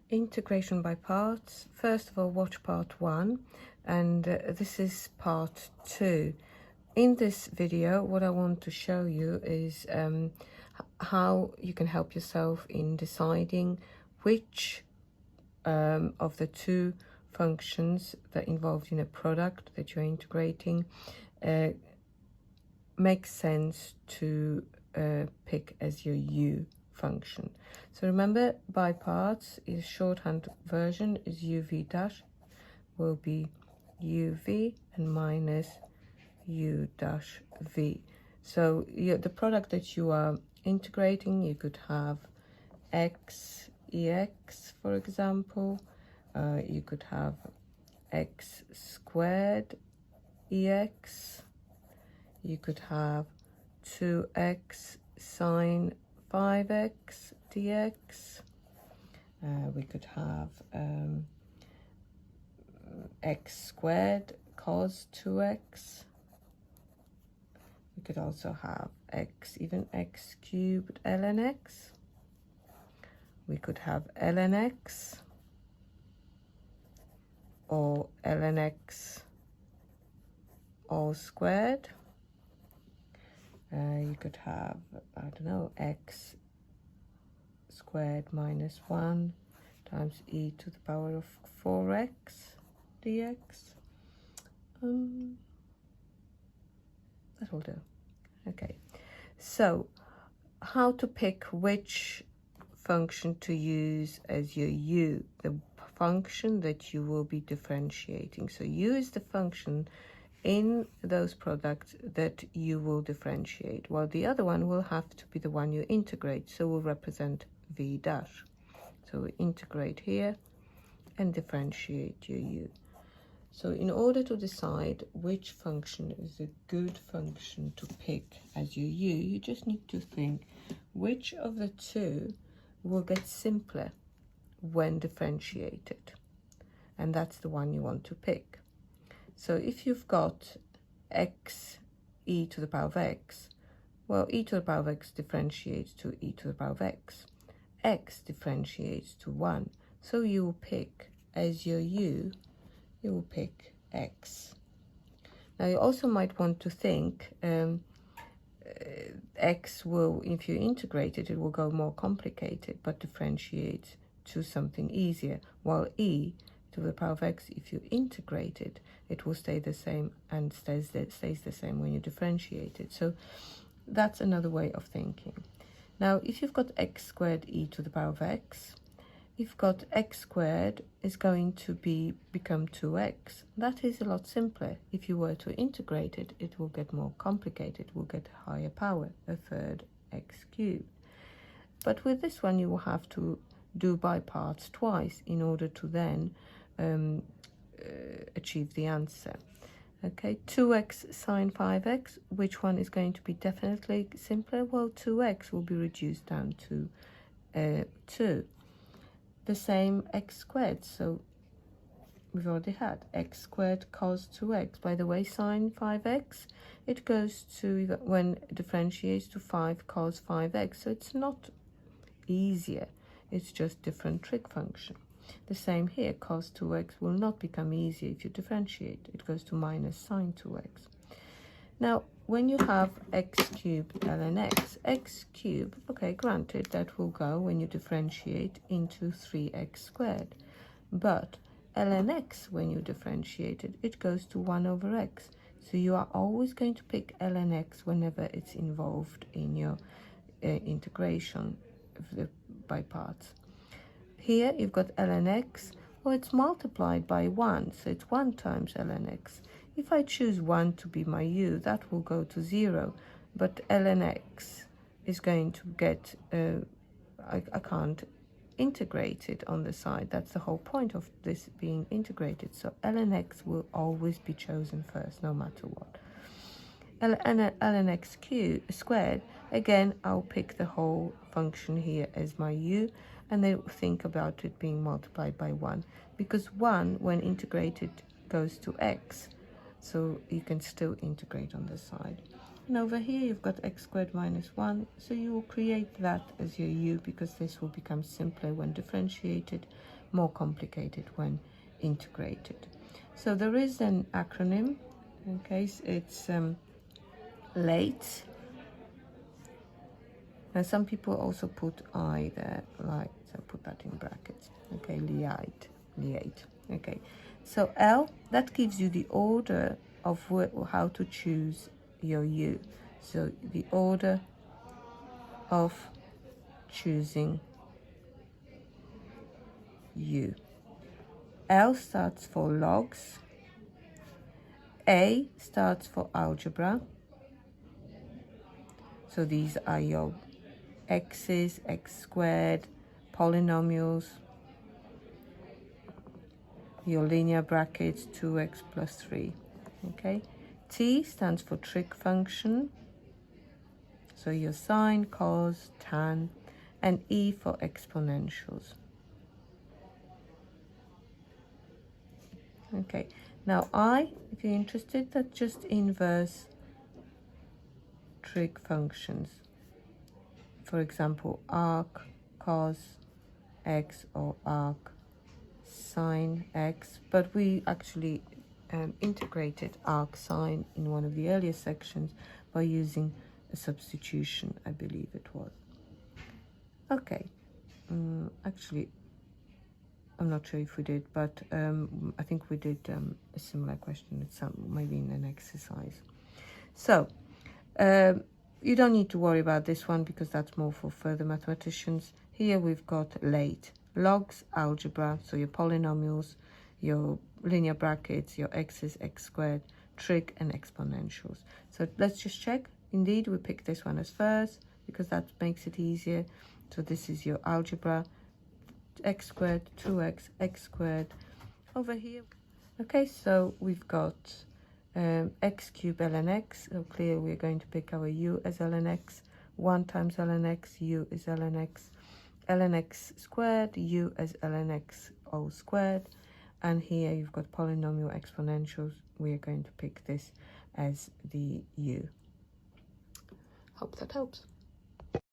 Integration by parts. First of all, watch part 1, and this is part 2. In this video, what I want to show you is how you can help yourself in deciding which of the two functions that involved in a product that you're integrating makes sense to pick as your U function. So remember, by parts is shorthand version is UV dash will be UV and minus U dash V. So the product that you are integrating, you could have X EX, for example. You could have X squared EX. You could have 2x sine 5x dx. We could have x squared cos 2x. We could also have even x cubed ln x. We could have ln x or ln x all squared. You could have, I don't know, x squared minus 1 times e to the power of 4x dx. That'll do. Okay, so how to pick which function to use as your u, the function that you will be differentiating. So u is the function in those products that you will differentiate, while the other one will have to be the one you integrate, so will represent v dash. So we integrate here and differentiate your u. So in order to decide which function is a good function to pick as your u, you just need to think which of the two will get simpler when differentiated, and that's the one you want to pick. So if you've got x e to the power of x, well, e to the power of x differentiates to e to the power of x. X differentiates to 1. So you will pick as your u, you will pick x. Now you also might want to think x will, if you integrate it, it will go more complicated, but differentiate to something easier, while e to the power of x, if you integrate it, it will stay the same and stays the same when you differentiate it. So that's another way of thinking. Now, if you've got x squared e to the power of x, you've got x squared is going to become 2x. That is a lot simpler. If you were to integrate it, it will get more complicated. It will get higher power, a third x cubed. But with this one, you will have to do by parts twice in order to then achieve the answer. Okay, 2x sine 5x, which one is going to be definitely simpler? Well, 2x will be reduced down to 2. The same x squared, so we've already had x squared cos 2x. By the way, sine 5x, it goes to, when it differentiates, to 5 cos 5x, so it's not easier, it's just different trig function. The same here, cos 2x will not become easier if you differentiate. It goes to minus sine 2x. Now, when you have x cubed ln x cubed, okay, granted, that will go when you differentiate into 3x squared. But ln x, when you differentiate it, it goes to 1 over x. So you are always going to pick ln x whenever it's involved in your integration by parts. Here you've got ln x, well, it's multiplied by 1, so it's 1 times ln x. If I choose 1 to be my u, that will go to 0, but ln x is going to get, I can't integrate it on the side. That's the whole point of this being integrated. So ln x will always be chosen first, no matter what. ln x squared, again, I'll pick the whole function here as my u, and then think about it being multiplied by 1, because 1, when integrated, goes to x, so you can still integrate on the side. And over here you've got x squared minus 1, so you will create that as your u, because this will become simpler when differentiated, more complicated when integrated. So there is an acronym, okay, so it's LATE. Now some people also put I there, like, so put that in brackets, okay, LEATE, okay. So L, that gives you the order of how to choose your U. So the order of choosing U. L starts for logs. A starts for algebra. So these are your x's, x squared, polynomials, your linear brackets, 2x plus 3, okay? T stands for trig function, so your sine, cos, tan, and E for exponentials. Okay, now I, if you're interested, that's just inverse trig functions. For example, arc cos x or arc sine x, but we actually integrated arc sine in one of the earlier sections by using a substitution, I believe it was. Okay, actually I'm not sure if we did, but I think we did a similar question. It's maybe in an exercise. So you don't need to worry about this one because that's more for further mathematicians. Here we've got LATE, logs, algebra, so your polynomials, your linear brackets, your x's, x squared, trig, and exponentials. So let's just check. Indeed, we picked this one as first because that makes it easier. So this is your algebra, x squared, 2x, x squared. Over here, okay, so we've got x cubed ln x. So clearly we're going to pick our u as ln x. 1 times ln x, u is ln x. Ln x squared, u as ln x all squared. And here you've got polynomial exponentials. We are going to pick this as the u. Hope that helps.